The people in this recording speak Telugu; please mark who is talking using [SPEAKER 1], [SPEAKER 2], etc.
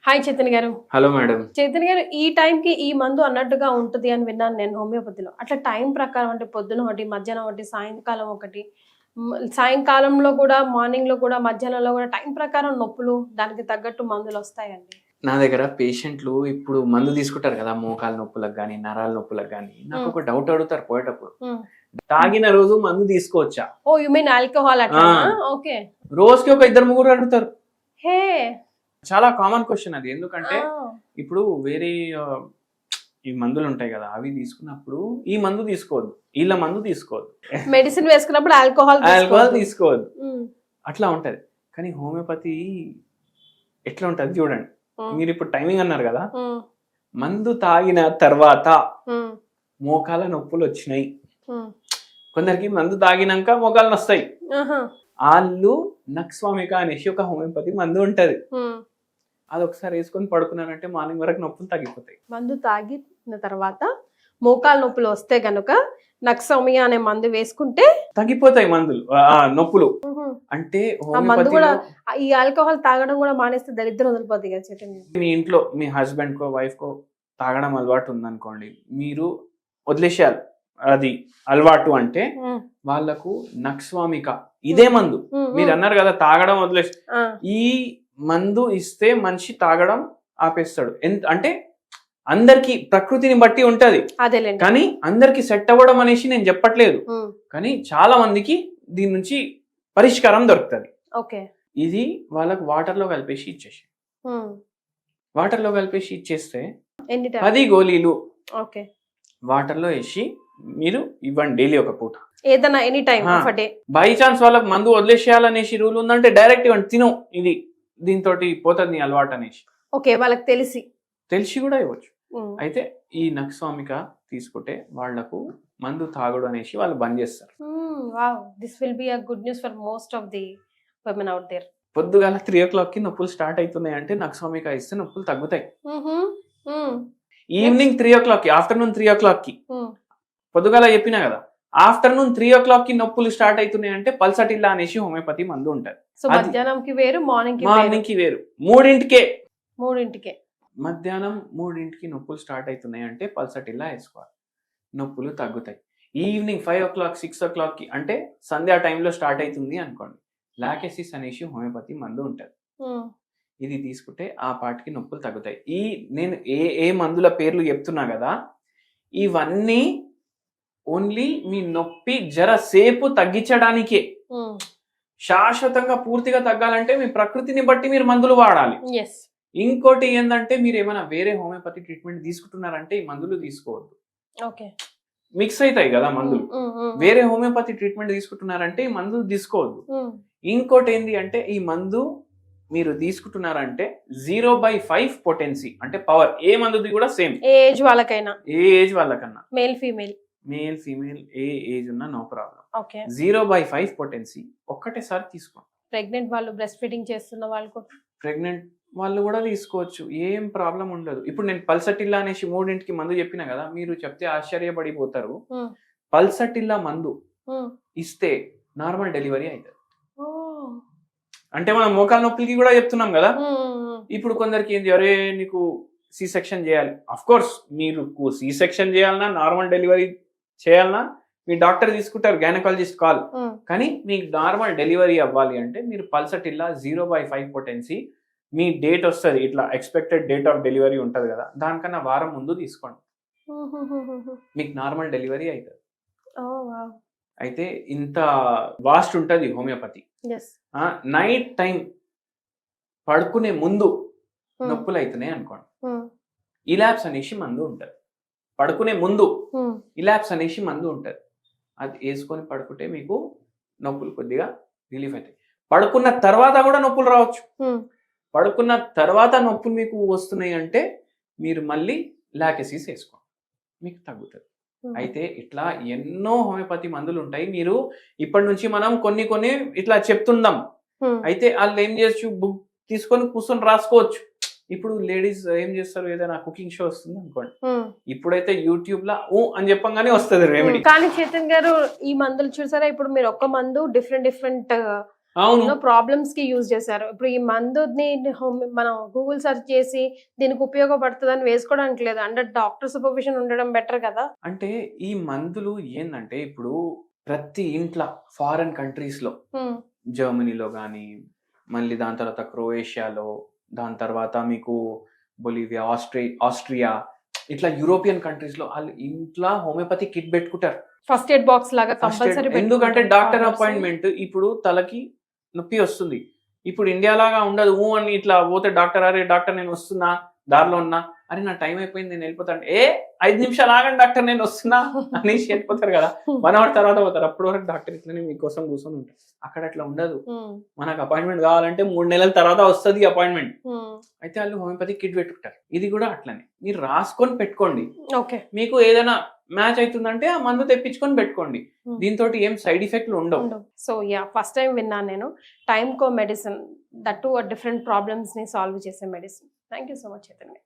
[SPEAKER 1] హాయ్ చైతన్య గారు.
[SPEAKER 2] Hello madam.
[SPEAKER 1] చైతన్య గారు, ఈ టైంకి ఈ మందు అన్నట్టుగా ఉంటది అని విన్నాను నేను హోమియోపతిలో. అట్లా టైం ప్రకారం అంటే పొద్దున ఒకటి, మధ్యాహ్నం ఒకటి, సాయంకాలం ఒకటి, సాయంకాలంలో కూడా, మార్నింగ్‌లో కూడా, మధ్యాహ్నంలో కూడా టైం ప్రకారం నొప్పులు దానికి తగ్గట్టు మందులు వస్తాయండి.
[SPEAKER 2] నా దగ్గర పేషెంట్లు ఇప్పుడు మందు తీసుకుంటారు కదా, మోకాలు నొప్పులకు గానీ, నరాల నొప్పులకు గానీ, నాకు ఒక డౌట్ అడుగుతారు పోయేటప్పుడు. తాగిన రోజు మందు తీసుకోవచ్చా?
[SPEAKER 1] ఓ యు మీన్ ఆల్కహాల్ అట్లా? ఓకే.
[SPEAKER 2] రోజుకి ఒక 2-3 అడుగుతారు.
[SPEAKER 1] హే,
[SPEAKER 2] చాలా కామన్ క్వశ్చన్ అది. ఎందుకంటే ఇప్పుడు వేరే ఈ మందులు ఉంటాయి కదా, అవి తీసుకున్నప్పుడు ఈ మందు తీసుకోవద్దు, వీళ్ళ మందు తీసుకోవద్దు,
[SPEAKER 1] మెడిసిన్ వేసుకున్నప్పుడు ఆల్కహాల్
[SPEAKER 2] తీసుకోవద్దు, అట్లా ఉంటది. కానీ హోమియోపతి ఎట్లా ఉంటది చూడండి. మీరు ఇప్పుడు టైమింగ్ అన్నారు కదా, మందు తాగిన తర్వాత మోకాల నొప్పులు వచ్చినాయి, కొందరికి మందు తాగినాక మోకాలు నొస్తాయి, వాళ్ళు నక్స్వామిక అనేసి ఒక హోమియోపతి మందు ఉంటది, అది ఒకసారి వేసుకొని పడుకున్నారంటే మార్నింగ్ వరకు నొప్పులు తగ్గిపోతాయి.
[SPEAKER 1] మందు తాగిన తర్వాత మోకాలు నొప్పులు వస్తే గనుక నక్సమియా అనే మందు వేసుకుంటే
[SPEAKER 2] తగ్గిపోతాయి మందులు నొప్పులు. అంటే
[SPEAKER 1] మందు కూడా ఈ ఆల్కహాల్ తాగడం కూడా మానేస్తే దరిద్రం వదిలిపోద్ది కదా చైతన్య.
[SPEAKER 2] మీ ఇంట్లో మీ హస్బెండ్ కో వైఫ్ కో తాగడం అలవాటు ఉందనుకోండి, మీరు వదిలేసేయాలి. అది అలవాటు అంటే వాళ్ళకు నక్స్వామిక ఇదే మందు. మీరు అన్నారు కదా తాగడం వదిలేసి, ఈ మందు ఇస్తే మనిషి తాగడం ఆపేస్తాడు. అంటే అందరికి ప్రకృతిని బట్టి ఉంటది, కానీ అందరికి సెట్ అవ్వడం అనేసి నేను చెప్పట్లేదు, కానీ చాలా మందికి దీని నుంచి పరిష్కారం దొరుకుతుంది. ఇది వాళ్ళకు వాటర్ లో కలిపేసి ఇచ్చేసి, వాటర్ లో కలిపేసి ఇచ్చేస్తే 10 గోళీలు వాటర్ లో వేసి మీరు ఇవ్వండి డైలీ ఒక పూట,
[SPEAKER 1] ఏదైనా ఎనీ టైం.
[SPEAKER 2] బై ఛాన్స్ వాళ్ళకి మందు వదిలేసేయాలనేసి రూల్ ఉందంటే డైరెక్ట్ ఇవ్వండి, తిను ఇది దీంతో పోతుంది నీ అలవాటు అనేసి.
[SPEAKER 1] వాళ్ళకి తెలిసి
[SPEAKER 2] కూడా ఇవ్వచ్చు. అయితే ఈ నక్స్వామిక తీసుకుంటే వాళ్లకు మందు తాగుడు అనేసి వాళ్ళు బంద్ చేస్తారు.
[SPEAKER 1] This will be a good news for most of the women out there.
[SPEAKER 2] పొద్దుగాల 3 o'clock నొప్పులు స్టార్ట్ అవుతున్నాయి అంటే నక్స్వామిక ఇస్తే నొప్పులు తగ్గుతాయి. ఈవినింగ్ 3 o'clock, ఆఫ్టర్నూన్ 3 o'clock, పొద్దుగాల చెప్పినా కదా, ఆఫ్టర్నూన్ 3 o'clock నొప్పులు స్టార్ట్ అవుతున్నాయి అంటే పల్సటిల్లా అనేసి హోమియోపతి మందు ఉంటది.
[SPEAKER 1] మధ్యాహ్నంకి వేరు, మార్నింగ్
[SPEAKER 2] కి వేరు, 3ంటికే మధ్యాహ్నం 3ంటికి నొప్పులు స్టార్ట్ అవుతున్నాయి అంటే పల్సటిల్లా వేసుకోవాలి, నొప్పులు తగ్గుతాయి. ఈవినింగ్ 5 o'clock 6 o'clock అంటే సంధ్యా టైంలో స్టార్ట్ అవుతుంది అనుకోండి, లాకెసిస్ అనేసి హోమియోపతి మందు ఉంటది. ఇది తీసుకుంటే ఆ పాటికి నొప్పులు తగ్గుతాయి. నేను ఏ మందుల పేర్లు చెప్తున్నా కదా, ఇవన్నీ ఓన్లీ మీ నొప్పి జర సేపు తగ్గించడానికే. శాశ్వతంగా పూర్తిగా తగ్గాలంటే మీ ప్రకృతిని బట్టి మీరు మందులు వాడాలి. ఇంకోటి ఏంటంటే, మీరు ఏమైనా వేరే హోమియోపతి ట్రీట్మెంట్ తీసుకుంటున్నారంటే ఈ మందులు తీసుకోవద్దు, మిక్స్ అవుతాయి కదా మందులు. వేరే హోమియోపతి ట్రీట్మెంట్ తీసుకుంటున్నారంటే ఈ మందులు తీసుకోవద్దు. ఇంకోటి ఏంటి అంటే, ఈ మందు మీరు తీసుకుంటున్నారంటే 0/5 పొటెన్సీ అంటే పవర్, ఏ మందుది కూడా సేమ్, ఏ ఏజ్ వాళ్ళకన్నా, మేల్ ఫీమేల్ ఏ ఏజ్ ఉన్నా నో ప్రాబ్లం. 0/5 పొటెన్సీ ఒక్కటేసారి తీసుకోండి.
[SPEAKER 1] ప్రెగ్నెంట్ వాళ్ళు, బ్రెస్ట్ ఫీడింగ్ చేస్తున్న వాళ్ళు,
[SPEAKER 2] ప్రెగ్నెంట్ వాళ్ళు కూడా తీసుకోవచ్చు, ఏం ప్రాబ్లం ఉండదు. ఇప్పుడు నేను పల్సటిల్లా అనేసి 3ంటికి మందు చెప్పిన కదా, మీరు చెప్తే ఆశ్చర్యపడిపోతారు. పల్సటిల్లా మందు ఇస్తే నార్మల్ డెలివరీ అవుతుంది. అంటే మనం మోకాల నొప్పులకి కూడా చెప్తున్నాం కదా. ఇప్పుడు కొందరికి ఏంటి, అరే నీకు సి సెక్షన్ చేయాలి. అఫ్ కోర్స్ మీరు సి సెక్షన్ చేయాలన్నా, నార్మల్ డెలివరీ చేయాలన్నా మీ డాక్టర్ తీసుకుంటారు, గైనకాలజిస్ట్ కాల్. కానీ మీకు నార్మల్ డెలివరీ అవ్వాలి అంటే మీరు పల్సటిల్లా 0/5 పొటెన్సీ, మీ డేట్ వస్తుంది, ఇట్లా ఎక్స్పెక్టెడ్ డేట్ ఆఫ్ డెలివరీ ఉంటుంది కదా, దానికన్నా వారం ముందు తీసుకోండి, మీకు నార్మల్ డెలివరీ అవుతుంది. అయితే ఇంత వాస్ట్ ఉంటుంది హోమియోపతి. నైట్ టైం పడుకునే ముందు నొప్పులు అవుతున్నాయి అనుకోండి, ఇలాప్స్ అనేసి మందు ఉంటుంది. పడుకునే ముందు ఇలాప్స్ అనేసి మందు ఉంటుంది, అది వేసుకొని పడుకుంటే మీకు నొప్పులు కొద్దిగా రిలీఫ్ అవుతాయి. పడుకున్న తర్వాత కూడా నొప్పులు రావచ్చు. పడుకున్న తర్వాత నొప్పులు మీకు వస్తున్నాయి అంటే మీరు మళ్ళీ లాకెసిస్ వేసుకోండి, మీకు తగ్గుతుంది. అయితే ఇట్లా ఎన్నో హోమియోపతి మందులు ఉంటాయి. మీరు ఇప్పటి నుంచి మనం కొన్ని ఇట్లా చెప్తుందాం, అయితే వాళ్ళు ఏం చేయొచ్చు, బుక్ తీసుకొని కూర్చొని రాసుకోవచ్చు. ఇప్పుడు లేడీస్ ఏం చేస్తారు, ఏదైనా కుకింగ్ షో వస్తుంది అనుకోండి, ఇప్పుడైతే యూట్యూబ్ లా అని చెప్పంగానే వస్తుంది రెమెడీ.
[SPEAKER 1] కానీ చైతన్ గారు, ఈ మందులు చూసారా, ఇప్పుడు మీరు ఒక్క మందు డిఫరెంట్
[SPEAKER 2] అవును
[SPEAKER 1] ప్రాబ్లమ్స్ కి యూజ్ చేశారు. ఇప్పుడు ఈ మందుని మనం గూగుల్ సెర్చ్ చేసి దీనికి ఉపయోగపడుతుందని వేసుకోవడానికి లేదు. అంటే డాక్టర్ సూపర్విజన్ ఉండడం బెటర్ కదా.
[SPEAKER 2] అంటే ఈ మందులు ఏందంటే ఇప్పుడు ప్రతి ఇంట్లో ఫారెన్ కంట్రీస్ లో జర్మనీలో కానీ మళ్ళీ దాని తర్వాత క్రొయేషియాలో దాని తర్వాత మీకు బొలివియా ఆస్ట్రియా ఇట్లా యూరోపియన్ కంట్రీస్ లో వాళ్ళు ఇంట్లో హోమియోపతి కిట్ పెట్టుకుంటారు.
[SPEAKER 1] ఫస్ట్ ఎయిడ్ బాక్స్ లాగా కంపల్సరీ.
[SPEAKER 2] ఎందుకంటే డాక్టర్ అపాయింట్మెంట్ ఇప్పుడు తలకి నొప్పి వస్తుంది. ఇప్పుడు ఇండియా లాగా ఉండదు. అని ఇట్లా పోతే డాక్టర్ అరే డాక్టర్ నేను వస్తున్నా దారిలో ఉన్నా అరే నా టైం అయిపోయింది నేను వెళ్ళిపోతాను 5 నిమిషాలు ఆగండి డాక్టర్ నేను వస్తున్నా అనేసి వెళ్ళిపోతారు కదా. 1 అవర్ తర్వాత పోతారు. అప్పటి వరకు డాక్టర్ ఇట్లనే మీకోసం కూర్చొని ఉంటారు. అక్కడ అట్లా ఉండదు. మనకు అపాయింట్మెంట్ కావాలంటే 3 నెలల తర్వాత వస్తుంది అపాయింట్మెంట్. అయితే వాళ్ళు హోమియోపతి కిట్ పెట్టుకుంటారు. ఇది కూడా అట్లనే మీరు రాసుకొని పెట్టుకోండి.
[SPEAKER 1] ఓకే,
[SPEAKER 2] మీకు ఏదైనా మ్యాచ్ అవుతుందంటే ఆ మందు తెప్పించుకొని పెట్టుకోండి. దీంతో ఏం సైడ్ ఎఫెక్ట్లు ఉండవు.
[SPEAKER 1] సో ఫస్ట్ టైం విన్నాను నేను time co medicine, that to different problems ని సాల్వ్ చేసే medicine. Thank you so much Chaitanya.